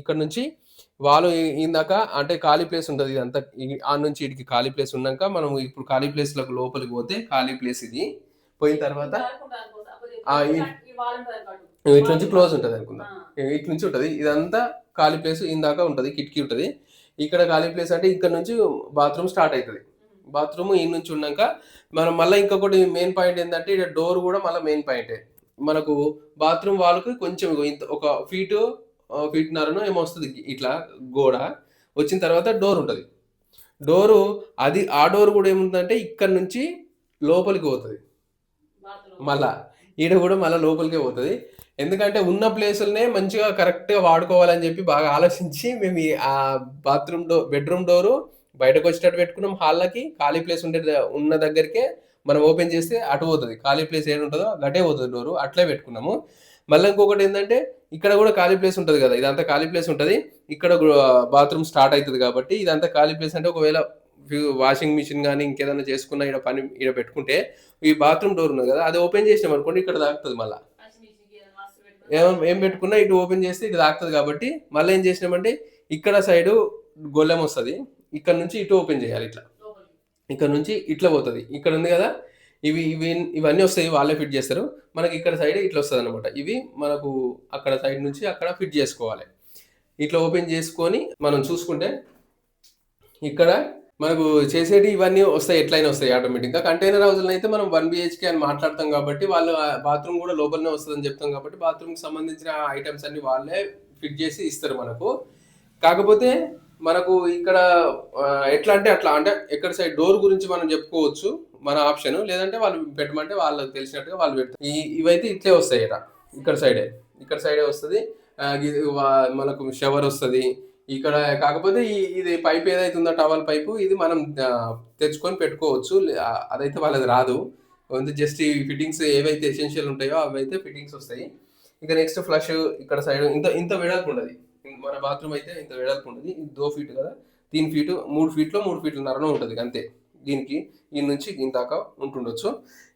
ఇక్కడ నుంచి వాళ్ళు ఇందాక అంటే ఖాళీ ప్లేస్ ఉంటుంది, ఇదంతా ఆ నుంచి ఇటుకి ఖాళీ ప్లేస్ ఉన్నాక మనం ఇప్పుడు ఖాళీ ప్లేస్లకు లోపలికి పోతే ఖాళీ ప్లేస్ ఇది పోయిన తర్వాత ఇటు నుంచి క్లోజ్ ఉంటుంది అనుకుందాం. ఇటు నుంచి ఉంటుంది, ఇదంతా ఖాళీ ప్లేస్ ఇందాక ఉంటుంది, కిటికీ ఉంటుంది. ఇక్కడ ఖాళీ ప్లేస్ అంటే ఇక్కడ నుంచి బాత్రూమ్ స్టార్ట్ అవుతుంది. బాత్రూమ్ ఈ నుంచి ఉన్నాక మనం మళ్ళీ ఇంకొకటి మెయిన్ పాయింట్ ఏంటంటే ఇక్కడ డోర్ కూడా మళ్ళీ మెయిన్ పాయింటే. మనకు బాత్రూమ్ వాళ్ళకి కొంచెం ఒక ఫీట్నరను ఏమో వస్తుంది ఇట్లా గోడ. వచ్చిన తర్వాత డోర్ ఉంటుంది. డోరు అది ఆ డోర్ కూడా ఏముంటుందంటే ఇక్కడ నుంచి లోపలికి పోతుంది, మళ్ళా ఈడ కూడా మళ్ళీ లోపలికే పోతుంది. ఎందుకంటే ఉన్న ప్లేసులనే మంచిగా కరెక్ట్గా వాడుకోవాలని చెప్పి బాగా ఆలోచించి మేము ఆ బెడ్రూమ్ డోరు బయటకు వచ్చేటట్టు పెట్టుకున్నాం. హాల్కి ఖాళీ ప్లేస్ ఉన్న దగ్గరికే మనం ఓపెన్ చేస్తే అటు పోతుంది, ఖాళీ ప్లేస్ ఏడు ఉంటుందో గటే పోతుంది డోరు, అట్లే పెట్టుకున్నాము. మళ్ళీ ఇంకొకటి ఏంటంటే ఇక్కడ కూడా ఖాళీ ప్లేస్ ఉంటుంది కదా, ఇదంతా ఖాళీ ప్లేస్ ఉంటుంది. ఇక్కడ బాత్రూమ్ స్టార్ట్ అవుతుంది కాబట్టి ఇదంతా ఖాళీ ప్లేస్. అంటే ఒకవేళ వాషింగ్ మిషన్ కానీ ఇంకేదైనా చేసుకున్న ఇక్కడ పెట్టుకుంటే ఈ బాత్రూమ్ డోర్ ఉన్నది కదా, అది ఓపెన్ చేసినాం అనుకోండి ఇక్కడ తాకుతుంది. మళ్ళీ ఏం పెట్టుకున్నా ఇటు ఓపెన్ చేస్తే ఇటు తాకుతుంది. కాబట్టి మళ్ళీ ఏం చేసినామంటే ఇక్కడ సైడు గొల్లెం వస్తుంది, ఇక్కడ నుంచి ఇటు ఓపెన్ చేయాలి. ఇట్లా ఇక్కడ నుంచి ఇట్లా పోతుంది. ఇక్కడ ఉంది కదా, ఇవన్నీ వస్తాయి, వాళ్ళే ఫిట్ చేస్తారు. మనకి ఇక్కడ సైడ్ ఇట్లా వస్తుంది అనమాట. ఇవి మనకు అక్కడ సైడ్ నుంచి అక్కడ ఫిట్ చేసుకోవాలి. ఇట్లా ఓపెన్ చేసుకొని మనం చూసుకుంటే ఇక్కడ మనకు చేసేటి ఇవన్నీ వస్తాయి, ఎట్లయినా వస్తాయి ఆటోమేటిక్గా. కంటైనర్ హౌస్లో అయితే మనం 1 BHK అని మాట్లాడతాం కాబట్టి వాళ్ళు బాత్రూమ్ కూడా లోపలనే వస్తుందని చెప్తాం కాబట్టి బాత్రూమ్కి సంబంధించిన ఐటమ్స్ అన్ని వాళ్ళే ఫిట్ చేసి ఇస్తారు మనకు. కాకపోతే మనకు ఇక్కడ ఎట్లా అంటే అట్లా అంటే ఎక్కడ సైడ్ డోర్ గురించి మనం చెప్పుకోవచ్చు మన ఆప్షన్, లేదంటే వాళ్ళు పెట్టమంటే వాళ్ళకి తెలిసినట్టుగా వాళ్ళు పెడతారు. ఇవైతే ఇట్లే వస్తాయి ఇక్కడ సైడే వస్తుంది. మనకు షవర్ వస్తుంది ఇక్కడ. కాకపోతే ఇది పైప్ ఏదైతే ఉందో టవల్ పైపు, ఇది మనం తెచ్చుకొని పెట్టుకోవచ్చు, అదైతే వాళ్ళది రాదు. జస్ట్ ఈ ఫిట్టింగ్స్ ఏవైతే ఎసెన్షియల్ ఉంటాయో అవైతే ఫిట్టింగ్స్ వస్తాయి. ఇక నెక్స్ట్ ఫ్లష్ ఇక్కడ సైడ్ ఇంత వెడల్పు ఉండదు. మన బాత్రూమ్ అయితే ఇంత వెడల్పు ఉంటుంది. ఇది 2 ఫీట్ కదా, 3 ఫీట్ 3 ఫీట్లో 3 ఫీట్ల నరన ఉంటుంది అంతే. దీనికి ఈ నుంచి దీని దాకా ఉంటుండొచ్చు.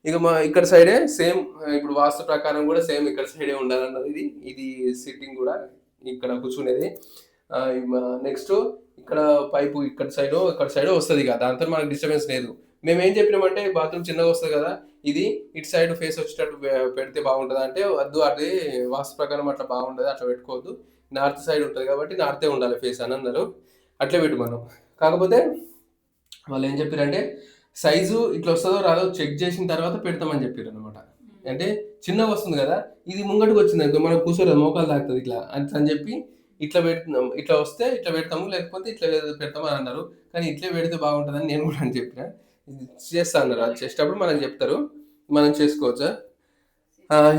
ఇక ఇక్కడ సైడే సేమ్ ఇప్పుడు వాస్తు ప్రకారం కూడా సేమ్ ఇక్కడ సైడే ఉండాలన్నది. ఇది సిట్టింగ్ కూడా ఇక్కడ కూర్చునేది. నెక్స్ట్ ఇక్కడ పైపు ఇక్కడ సైడ్ వస్తుంది కదా, దాంతో మనకు డిస్టర్బెన్స్ లేదు. మేము ఏం చెప్పినామంటే బాత్రూమ్ చిన్నగా వస్తుంది కదా, ఇది ఇటు సైడ్ ఫేస్ వచ్చేటట్టు పెడితే బాగుంటుంది అంటే వద్దు, అది వాస్తు ప్రకారం అట్లా బాగుంటుంది, అట్లా పెట్టుకోవద్దు, నార్త్ సైడ్ ఉంటుంది కాబట్టి నార్తే ఉండాలి ఫేస్ అని అన్నారు. అట్లే పెట్టు మనం. కాకపోతే వాళ్ళు ఏం చెప్పారంటే సైజు ఇట్లా వస్తుందో రాదో చెక్ చేసిన తర్వాత పెడతామని చెప్పారు అనమాట. అంటే చిన్నగా వస్తుంది కదా, ఇది ముంగటికి వచ్చింది అనుకో మనం కూర్చోలేదు, మోకాలు తాకుతుంది ఇట్లా అని చెప్పి ఇట్లా పెడుతున్నాం, ఇట్లా వస్తే ఇట్లా పెడతాము, లేకపోతే ఇట్లా పెడతాము అని అన్నారు. కానీ ఇట్లే పెడితే బాగుంటుందని నేను కూడా అని చెప్పిన. ఇది చేస్తా అన్నారు, అది చేసేటప్పుడు మనకు చెప్తారు, మనం చేసుకోవచ్చా.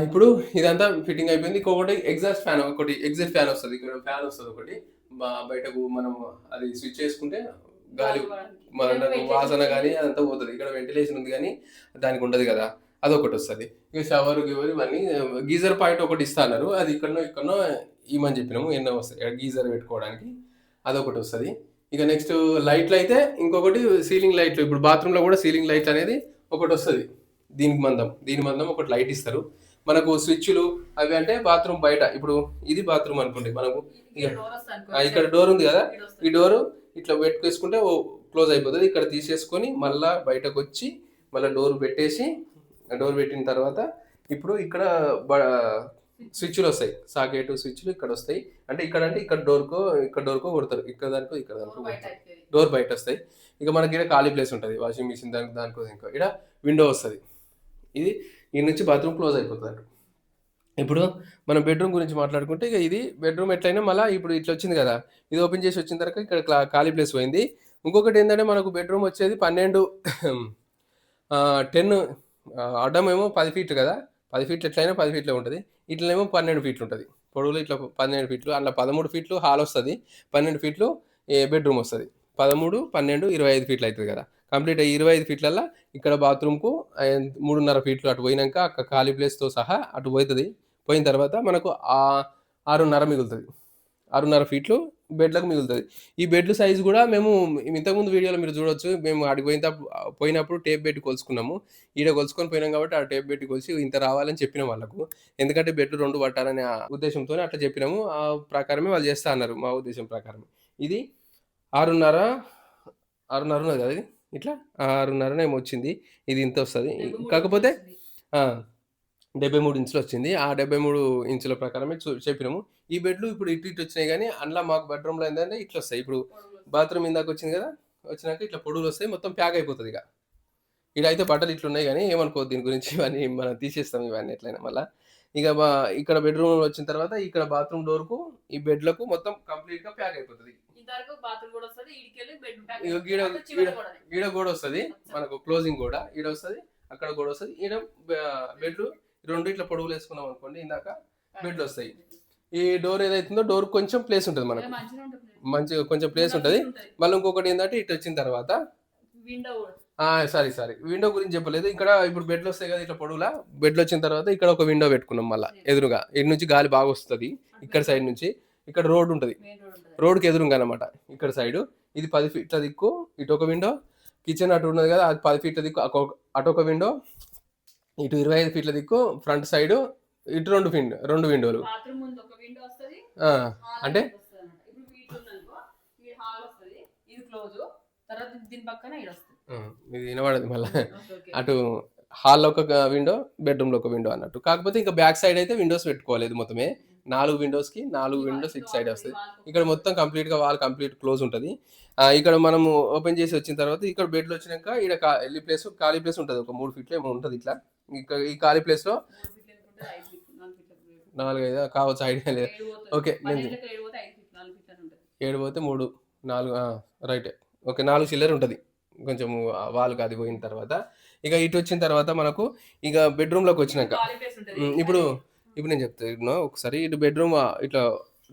ఇప్పుడు ఇదంతా ఫిట్టింగ్ అయిపోయింది. ఇంకొకటి ఎగ్జాస్ట్ ఫ్యాన్, ఒకటి ఎగ్జిట్ ఫ్యాన్ వస్తుంది, ఇక్కడ ఫ్యాన్ వస్తుంది ఒకటి బయటకు. మనం అది స్విచ్ చేసుకుంటే గాలి మన వాసన కానీ అదంతా పోతుంది. ఇక్కడ వెంటిలేషన్ ఉంది కానీ దానికి ఉండదు కదా, అదొకటి వస్తుంది. ఇక షవర్ గివర్ ఇవన్నీ, గీజర్ పాయింట్ ఒకటి ఇస్తా అన్నారు, అది ఇక్కడనో ఇవ్వమని చెప్పినాము. ఎన్నో వస్తాయి గీజర్ పెట్టుకోవడానికి, అదొకటి వస్తుంది. ఇక నెక్స్ట్ లైట్లు అయితే ఇంకొకటి సీలింగ్ లైట్లు, ఇప్పుడు బాత్రూంలో కూడా సీలింగ్ లైట్ అనేది ఒకటి వస్తుంది. దీని మందం ఒకటి లైట్ ఇస్తారు మనకు. స్విచ్లు అవి అంటే బాత్రూమ్ బయట, ఇప్పుడు ఇది బాత్రూమ్ అనుకోండి మనకు, ఇక్కడ డోర్ ఉంది కదా, ఈ డోరు ఇట్లా పెట్టుకేసుకుంటే క్లోజ్ అయిపోతుంది. ఇక్కడ తీసేసుకొని మళ్ళీ బయటకు వచ్చి మళ్ళీ డోర్ పెట్టిన తర్వాత ఇప్పుడు ఇక్కడ స్విచ్లు వస్తాయి, సాకెట్ స్విచ్లు ఇక్కడ వస్తాయి. అంటే ఇక్కడ డోర్కో కొడతారు, ఇక్కడ దానికో కొడతారు, డోర్ బయట వస్తాయి. ఇక మనకి ఇక్కడ ఖాళీ ప్లేస్ ఉంటుంది, వాషింగ్ మిషన్ దానికో ఇక్కడ విండో వస్తుంది. ఇది ఈ నుంచి బాత్రూమ్ క్లోజ్ అయిపోతుంది అన్నట్టు. ఇప్పుడు మనం బెడ్రూమ్ గురించి మాట్లాడుకుంటే, ఇక ఇది బెడ్రూమ్ ఎట్లయినా మళ్ళీ ఇప్పుడు ఇట్లా వచ్చింది కదా, ఇది ఓపెన్ చేసి వచ్చిన తర్వాత ఇక్కడ ఖాళీ ప్లేస్ పోయింది. ఇంకొకటి ఏంటంటే మనకు బెడ్రూమ్ వచ్చేది 10 అడ్డం ఏమో 10 ఫీట్లు కదా, 10 ఫీట్లు ఎట్లయినా 10 ఫీట్లో ఉంటుంది, ఇట్లనేమో 12 ఫీట్లు ఉంటుంది పొడవులు, ఇట్లా 12 ఫీట్లు, అట్లా 13 ఫీట్లు హాల్ వస్తుంది, 12 ఫీట్లు బెడ్రూమ్ వస్తుంది. 13, 12, 25 ఫీట్లు అవుతుంది కదా. కంప్లీట్ 25 ఫీట్లల్లో ఇక్కడ బాత్రూమ్కు 3.5 ఫీట్లు అటు పోయినాక అక్కడ ఖాళీ ప్లేస్తో సహా అటు పోతుంది. పోయిన తర్వాత మనకు 6.5 మిగులుతుంది, 6.5 ఫీట్లు బెడ్లకు మిగులుతుంది. ఈ బెడ్ల సైజు కూడా మేము ఇంతకుముందు వీడియోలో మీరు చూడొచ్చు, మేము అడిగి పోయినప్పుడు టేప్ పెట్టి కొలుసుకున్నాము. ఈడ కొలుసుకొని పోయినాం కాబట్టి ఆ టేప్ పెట్టి కొలిసి ఇంత రావాలని చెప్పినాం వాళ్ళకు. ఎందుకంటే బెడ్లు 2 పట్టాలనే ఉద్దేశంతో అట్లా చెప్పినాము. ఆ ప్రకారమే వాళ్ళు చేస్తా అన్నారు, మా ఉద్దేశం ప్రకారం. ఇది 6.5 ఉన్నది కదా, ఇది ఇట్లా 6.5 ఏమో వచ్చింది. ఇది ఇంత వస్తుంది, కాకపోతే 73 ఇంచులు వచ్చింది. ఆ 73 ఇంచుల ప్రకారమే చెప్పినాము. ఈ బెడ్లు ఇప్పుడు ఇటు వచ్చినాయి, కానీ అందులో మాకు బెడ్రూమ్లో ఏంటంటే ఇట్లా వస్తాయి. ఇప్పుడు బాత్రూమ్ ఇందాక వచ్చింది కదా, వచ్చినాక ఇట్లా పొడుగులు వస్తాయి, మొత్తం ప్యాక్ అయిపోతుంది. ఇక ఇడైతే బట్టలు ఇట్లున్నాయి, కానీ ఏమనుకోవద్దు దీని గురించి, ఇవన్నీ మనం తీసేస్తాం ఇవన్నీ ఎట్లయినా. మళ్ళీ ఇక ఇక్కడ బెడ్రూమ్ వచ్చిన తర్వాత ఇక్కడ బాత్రూమ్ డోర్కు ఈ బెడ్లకు మొత్తం కంప్లీట్గా ప్యాక్ అయిపోతుంది. ఈడ కూడా వస్తుంది మనకు, క్లోజింగ్ కూడా ఈడ వస్తుంది, అక్కడ కూడా వస్తుంది. ఈడ బెడ్లు 2 ఇట్లా పొడవులు వేసుకున్నాం అనుకోండి, ఇందాక బెడ్లు వస్తాయి. ఈ డోర్ ఏదైతుందో డోర్ కొంచెం ప్లేస్ ఉంటుంది మనకు, మంచిగా కొంచెం ప్లేస్ ఉంటుంది. మళ్ళీ ఇంకొకటి ఏంటంటే ఇటు వచ్చిన తర్వాత సారీ విండో గురించి చెప్పలేదు. ఇక్కడ ఇప్పుడు బెడ్లు వస్తాయి కదా, ఇట్లా పొడవులా బెడ్లు వచ్చిన తర్వాత ఇక్కడ ఒక విండో పెట్టుకున్నాం. మళ్ళీ ఎదురుగా ఇటు నుంచి గాలి బాగా వస్తుంది, ఇక్కడ సైడ్ నుంచి. ఇక్కడ రోడ్ ఉంటుంది, రోడ్కి ఎదురుగా అనమాట ఇక్కడ సైడు. ఇది 10 ఫీట్ల దిక్కు, ఇటు ఒక విండో. కిచెన్ అటు ఉన్నది కదా, అది 10 ఫీట్ల దిక్కు, అటు ఒక విండో. ఇటు 25 ఫీట్ల దిక్కు ఫ్రంట్ సైడ్, ఇటు 2 విండోలు. అంటే ఇది వినబడదు మళ్ళీ. అటు హాల్లో ఒక విండో, బెడ్రూమ్లో ఒక విండో అన్నట్టు. కాకపోతే ఇంకా బ్యాక్ సైడ్ అయితే విండోస్ పెట్టుకోవాలి. ఇది మొత్తమే 4 విండోస్కి 4 విండోస్ ఇటు సైడ్ వస్తుంది. ఇక్కడ మొత్తం కంప్లీట్గా వాల్ కంప్లీట్ క్లోజ్ ఉంటుంది. ఇక్కడ మనము ఓపెన్ చేసి వచ్చిన తర్వాత ఇక్కడ బెడ్లు వచ్చినాక ఇక్కడ ఖాళీ ప్లేస్ ఉంటుంది, ఒక 3 ఫీట్లు ఏమో ఉంటుంది ఇట్లా. ఇక్కడ ఈ ఖాళీ ప్లేస్లో 4-5 కావచ్చు, ఐడియా లేదు. ఓకే, 7 పోతే 3, 4 రైట్. ఓకే, 4 చిల్లర ఉంటుంది కొంచెం వాల్కి అది పోయిన తర్వాత. ఇక ఇటు వచ్చిన తర్వాత మనకు ఇక బెడ్రూమ్లోకి వచ్చినాక ఇప్పుడు నేను చెప్తాను ఒకసారి. ఇటు బెడ్రూమ్ ఇట్లా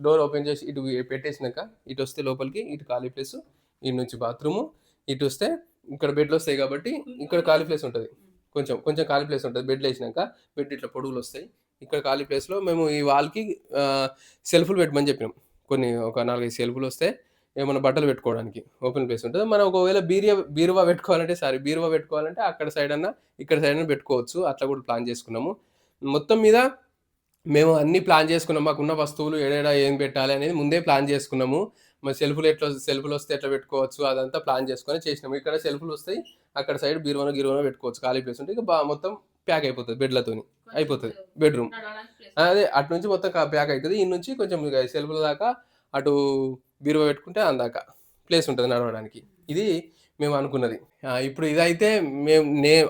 డోర్ ఓపెన్ చేసి ఇటు పెట్టేసినాక ఇటు వస్తే లోపలికి, ఇటు ఖాళీ ప్లేస్, ఇటు నుంచి బాత్రూము, ఇటు వస్తే ఇక్కడ బెడ్లు వస్తాయి కాబట్టి ఇక్కడ ఖాళీ ప్లేస్ ఉంటుంది, కొంచెం ఖాళీ ప్లేస్ ఉంటుంది. బెడ్లు వేసినాక బెడ్ ఇట్లా పొడుగులు వస్తాయి. ఇక్కడ ఖాళీ ప్లేస్లో మేము ఈ వాల్కి సెల్ఫ్లు పెట్టమని చెప్పినాం. ఒక 4-5 సెల్ఫ్లు వస్తే ఏమైనా బట్టలు పెట్టుకోవడానికి ఓపెన్ ప్లేస్ ఉంటుంది. మనం ఒకవేళ బీరువా పెట్టుకోవాలంటే అక్కడ సైడ్ అన్నా ఇక్కడ సైడ్ అన్నా పెట్టుకోవచ్చు. అట్లా కూడా ప్లాన్ చేసుకున్నాము. మొత్తం మీద మేము అన్ని ప్లాన్ చేసుకున్నాం. మాకున్న వస్తువులు ఏం పెట్టాలి అనేది ముందే ప్లాన్ చేసుకున్నాము. మరి సెల్ఫ్లు వస్తే ఎట్లా పెట్టుకోవచ్చు అదంతా ప్లాన్ చేసుకొని చేసినాము. ఇక్కడ సెల్ఫ్లు వస్తాయి, అక్కడ సైడ్ గిరువనో పెట్టుకోవచ్చు. ఖాళీ ప్లేస్ ఉంటే ఇక మనకు ప్యాక్ అయిపోతుంది, బెడ్లతోని అయిపోతుంది బెడ్రూమ్. అదే అటు నుంచి మొత్తం ప్యాక్ అవుతుంది. ఈ నుంచి కొంచెం సెల్ఫ్ల దాకా అటు బీరువా పెట్టుకుంటే అందాక ప్లేస్ ఉంటుంది నడవడానికి. ఇది మేము అనుకున్నది. ఇప్పుడు ఇదైతే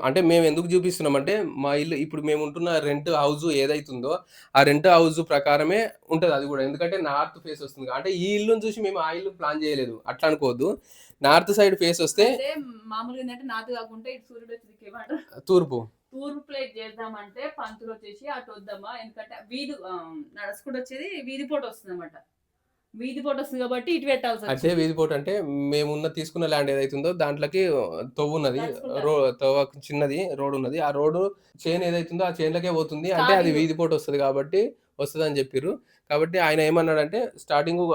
అంటే మేము ఎందుకు చూపిస్తున్నామంటే, మా ఇల్లు ఇప్పుడు మేము ఉంటున్న రెంట్ హౌస్ ఏదైతుందో, ఆ రెంట్ హౌస్ ప్రకారమే ఉంటది అది గూడా. ఎందుకంటే నార్త్ ఫేస్ వస్తుంది. అంటే ఈ ఇల్లుని చూసి మేము ఆ ఇల్లు ప్లాన్ చేయలేదు. అట్లా అనుకోవద్దు. నార్త్ సైడ్ ఫేస్ వస్తే అంటే మామూలుగా ఏంటంటే నార్త్ కాకుండా ఇటు సూర్యుడు వచ్చి దిక్కేమాట తూర్పు. తూర్పు ప్లేట్ చేద్దామంటే పంతులు వచ్చేసి అటు వద్దామా, ఎందుకంటే నడుచుకుంటూ వచ్చేది వీధి పోటు వస్తుంది అనమాట. వీధి పోటు వస్తుంది కాబట్టి ఇటు పెట్టాల్సి అంటే వచ్చింది. వీధి పోటు అంటే తీసుకున్న ల్యాండ్ ఏదైతుందో దాంట్లోకి తొవ్వున్నది. నడుచుకుంటా తొవ్వ చిన్నది రోడ్ ఉన్నది. ఆ రోడ్డు చేను ఏదైతుందో ఆ చేనులకే పోతుంది. అంటే అది స్టార్టింగ్ వీధి పోటు వస్తది కాబట్టి వస్తదని చెప్పిర్రు. కాబట్టి ఆయన ఏమన్నాడంటే స్టార్టింగు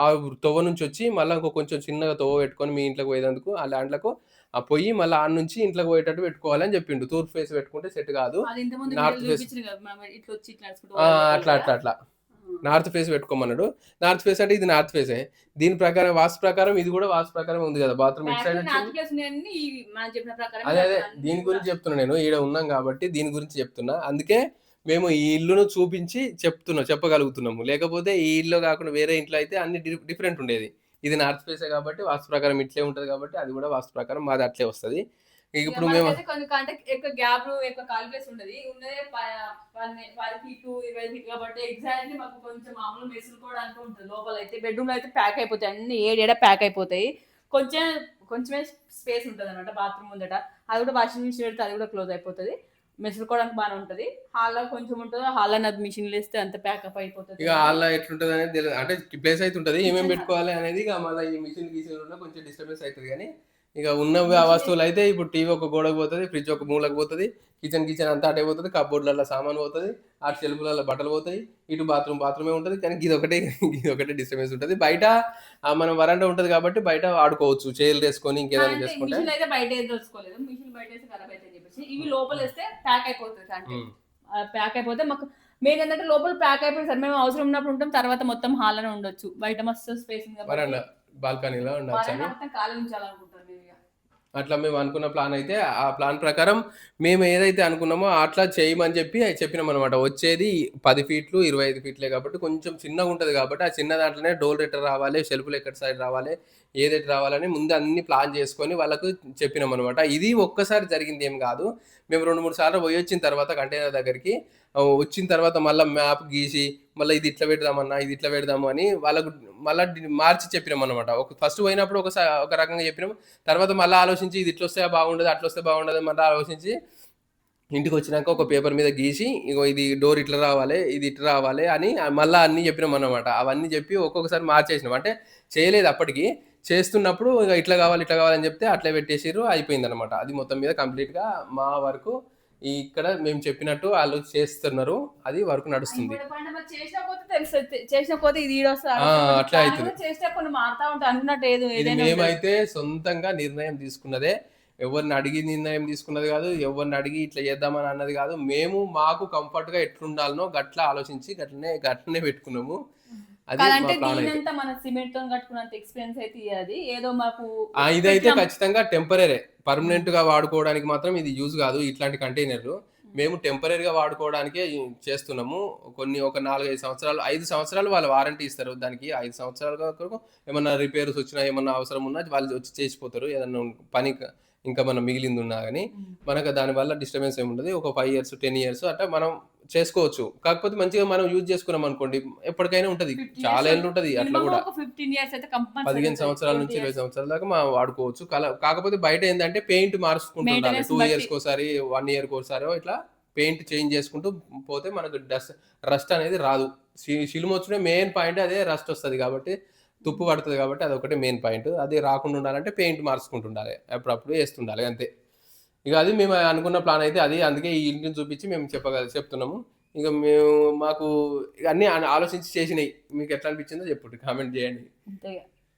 ఆ తొవ్వ నుంచి వచ్చి మళ్ళా కొంచెం చిన్నగా తొవ్వ పెట్టుకొని మీ ఇంట్లోకి పోయేదందుకు ఆ ల్యాండ్‌లకు పొయ్యి మళ్ళా ఆడ నుంచి ఇంట్లోకి పోయేటట్టు పెట్టుకోవాలని చెప్పిండు. తూర్పు ఫేస్ పెట్టుకుంటే సెట్ కాదు. అది ఇంతకుముందు నార్త్ వీడియోలో ఫేస్ చూపించింది కదా మనం, ఇట్లా వచ్చి ఇట్లా నడుచుకుంటూ అట్లా పోవాలి అట్లా అట్లా. నార్త్ ఫేస్ పెట్టుకోమన్నాడు. నార్త్ ఫేస్ అంటే ఇది నార్త్ ఫేసే. దీని ప్రకారం వాస్తు ప్రకారం ఇది కూడా వాస్తు ప్రకారం ఉంది కదా! బాత్రూమ్ ఇటు సైడ్ నార్త్ వచ్చింది. ప్లేస్ ఉన్నాయన్నీ మనం చెప్పిన ప్రకారం అదే. దీని గురించి చెప్తున్నా నేను. ఈడ ఉన్నాం కాబట్టి దీని గురించి చెప్తున్నా. అందుకే మేము ఈ ఇల్లును చూపించి చెప్పగలుగుతున్నాము. లేకపోతే ఈ ఇల్లు కాకుండా వేరే ఇంట్లో అయితే అన్ని డిఫరెంట్ ఉండేది. ఇది నార్త్ ఫేసే కాబట్టి వాస్తు ప్రకారం ఇట్లే ఉంటది కాబట్టి అది కూడా వాస్తు ప్రకారం మాది అట్లే వస్తది. ఇప్పుడు మేము మనకైతే కొన్ని అంటే ఎక్కువ గ్యాప్ ఎక్కువ ఖాళీ ప్లేస్ ఉండదు. ఉన్నదే 10 ఫీట్ 20 ఫీట్ కాబట్టి ఎగ్జాక్ట్లీ మాకు కొంచెం మామూలు మెసులుకోవడానికి ఉంటుంది. లోపల అయితే బెడ్రూమ్ లో అయితే ప్యాక్ అయిపోతాయి, అన్ని ఏడేడా ప్యాక్ అయిపోతాయి. కొంచెమే స్పేస్ ఉంటుంది అనమాట బాత్రూమ్ ముందట. అది కూడా వాషింగ్ మిషన్ పెడితే అది కూడా క్లోజ్ అయిపోతుంది. మెసులుకోవడానికి బాగానే ఉంటుంది. హాల్లో కొంచెం ఉంటుంది, హాల్లో అది మిషన్లు వేస్తే అంత ప్యాకప్ అయిపోతుంది. ఇక హాల్లో ఎట్లుంటది అనేది తెలియదు. అంటే ప్లేస్ అయితే ఉంటది. ఏమేమి పెట్టుకోవాలి అనేది ఇక మళ్ళీ ఈ మిషన్ కొంచెం డిస్టర్బెన్స్ అవుతుంది కానీ ఇక ఉన్న వస్తువులు అయితే ఇప్పుడు టీవీ ఒక గోడకు పోతుంది, ఫ్రిడ్జ్ ఒక మూలకు పోతుంది, కిచెన్ అంతా అటే పోతుంది, కబోర్డ్లలో సామాన్ పోతుంది, ఆ షెల్ఫ్లలో బట్టలు పోతాయి, ఇటు బాత్రూమే ఉంటుంది. కానీ ఇది ఒకటే డిస్టర్బెన్స్ ఉంటుంది. బయట మనం వరండా ఉంటుంది కాబట్టి బయట ఆడుకోవచ్చు, చైర్లు వేసుకొని ఇంకేదైనా చేసుకుంటే. మిషన్ అయితే బయట వేసుకోలేదు, మిషన్ బయట వేస్తే ఖరాబ్ అయితే చెప్పేసి ఇవి లోపల వేస్తే ప్యాక్ అయిపోతుంది. అంటే ప్యాక్ అయిపోతే మాకు మెయిన్ ఏంటంటే లోపల ప్యాక్ అయిపోయి సార్ మేము అవసరం ఉన్నప్పుడు ఉంటాం, తర్వాత మొత్తం హాల్ లోనే ఉండొచ్చు. బయట మస్తు స్పేస్ ఉంది వరండా బాల్కనీలో ఉండొచ్చు. మొత్తం ఖాళీ ఉంచాలనుకుంటారు మీరు. అట్లా మేము అనుకున్న ప్లాన్ అయితే ఆ ప్లాన్ ప్రకారం మేము ఏదైతే అనుకున్నామో అట్లా చేయమని చెప్పినాం అనమాట. వచ్చేది 10 ఫీట్లు 25 ఫీట్లే కాబట్టి కొంచెం చిన్నగా ఉంటుంది కాబట్టి ఆ చిన్న దాంట్లోనే డోర్ ఎక్కడ రావాలి, షెల్ఫ్లు ఎక్కడ సైడ్ రావాలి, ఏదైతే రావాలని ముందు అన్ని ప్లాన్ చేసుకొని వాళ్ళకు చెప్పినాం అనమాట. ఇది ఒక్కసారి జరిగింది ఏం కాదు. మేము 2-3 సార్లు పోయి వచ్చిన తర్వాత కంటైనర్ దగ్గరికి వచ్చిన తర్వాత మళ్ళీ మ్యాప్ గీసి మళ్ళీ ఇది ఇట్లా పెడదామన్నా ఇది ఇట్లా పెడదాము అని వాళ్ళకు మళ్ళీ మార్చి చెప్పినాం అనమాట. ఫస్ట్ పోయినప్పుడు ఒక రకంగా చెప్పినాం, తర్వాత మళ్ళీ ఆలోచించి ఇది ఇట్లా వస్తే బాగుండదు అట్లా వస్తే బాగుండదు మళ్ళీ ఆలోచించి ఇంటికి వచ్చినాక ఒక పేపర్ మీద గీసి ఇగో ఇది డోర్ ఇట్లా రావాలి ఇది ఇట్లా రావాలి అని మళ్ళీ అన్నీ చెప్పినాం అనమాట. అవన్నీ చెప్పి ఒక్కొక్కసారి మార్చేసినాం. అంటే చేయలేదు అప్పటికి, చేస్తున్నప్పుడు ఇక ఇట్లా కావాలని చెప్తే అట్లా పెట్టేసిర్రు, అయిపోయింది అనమాట. అది మొత్తం మీద కంప్లీట్గా మా వరకు ఇక్కడ మేము చెప్పినట్టు వాళ్ళు చేస్తున్నారు, అది వర్క్ నడుస్తుంది. చేసిన పోతే ఇది అట్లా అవుతుంది. చేస్తే కొన్ని మారుతా ఉంటాయి అనుకున్నట్టు మేమైతే సొంతంగా నిర్ణయం తీసుకున్నదే, ఎవరిని అడిగి నిర్ణయం తీసుకున్నది కాదు, ఎవరిని అడిగి ఇట్లా చేద్దామని అన్నది కాదు. మేము మాకు కంఫర్ట్ గా ఎట్లుండాలనో గట్లా ఆలోచించి గట్లనే పెట్టుకున్నాము. మన సిమెంట్ తో కట్టుకున్నంత ఎక్స్పీరియన్స్ అయితే అది ఏదో మాకు ఇదైతే ఖచ్చితంగా టెంపరీ, పర్మనెంట్ గా వాడుకోవడానికి మాత్రం ఇది యూజ్ కాదు. ఇట్లాంటి కంటైనర్లు మేము టెంపరీగా వాడుకోవడానికే చేస్తున్నాము. ఒక 4-5 సంవత్సరాలు 5 సంవత్సరాలు వాళ్ళు వారంటీ ఇస్తారు. దానికి 5 సంవత్సరాల వరకు ఏమన్నా రిపేర్స్ వచ్చినా ఏమన్నా అవసరం ఉన్నా వాళ్ళు వచ్చి చేసిపోతారు. ఏదన్నా పని ఇంకా మనం మిగిలింది ఉన్నా కానీ మనకు దానివల్ల డిస్టర్బెన్స్ ఏమి ఉండదు. ఒక 5 years 10 years అట్లా మనం చేసుకోవచ్చు. కాకపోతే మంచిగా మనం యూజ్ చేసుకున్నాం అనుకోండి ఎప్పటికైనా ఉంటది, చాలా ఏళ్ళు ఉంటది. అట్లా కూడా 15 సంవత్సరాల నుంచి 20 సంవత్సరాల దాకా మనం వాడుకోవచ్చు. కాకపోతే బయట ఏంటంటే పెయింట్ మార్చుకుంటుండాలి. 2 years ఒకసారి 1 year ఒకసారి ఇట్లా పెయింట్ చేంజ్ చేసుకుంటూ పోతే మనకు రస్ట్ అనేది రాదు. శిలుమ వచ్చిన మెయిన్ పాయింట్ అదే, రస్ట్ వస్తుంది కాబట్టి తుప్పు పడుతుంది కాబట్టి అది ఒకటే మెయిన్ పాయింట్. అది రాకుండా ఉండాలంటే పెయింట్ మార్చుకుంటుండాలి, అప్పుడప్పుడు వేస్తుండాలి అంతే. ఇక అది మేము అనుకున్న ప్లాన్ అయితే అది. అందుకే ఈ ఇంటిని చూపించి మేము చెప్తున్నాము. ఇక మాకు అన్ని ఆలోచించి చేసినాయి. మీకు ఎట్లా అనిపించిందో చెప్పండి, కామెంట్ చేయండి.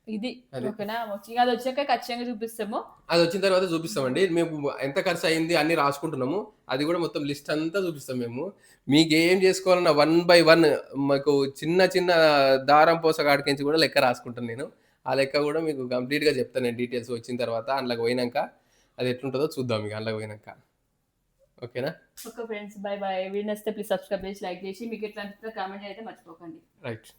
ఇది ఓకేనా? అది వచ్చాక ఖచ్చితంగా చూపిస్తాము. అది వచ్చిన తర్వాత చూపిస్తామండి. మేము ఎంత ఖర్చు అయింది అన్ని రాసుకుంటున్నాము. అది కూడా మొత్తం లిస్ట్ అంతా చూపిస్తాం. మేము మీకు ఏం చేసుకోవాలన్నా 1 by 1 మాకు చిన్న దారం పోస కాడికించి కూడా లెక్క రాసుకుంటాను నేను. ఆ లెక్క కూడా మీకు కంప్లీట్గా చెప్తాను నేను డీటెయిల్స్ వచ్చిన తర్వాత. అందులోకి పోయినాక అది ఎట్లుంటుందో చూద్దాం మీకు అందులోకి పోయినాక. ఓకేనా? Okay friends, by. వీడియో నచ్చితే ప్లీజ్ సబ్స్క్రైబ్ చేసి లైక్ చేసి మీకు ఎట్లా అనిపిస్తుందో కామెంట్ అయితే మర్చిపోకండి. రైట్.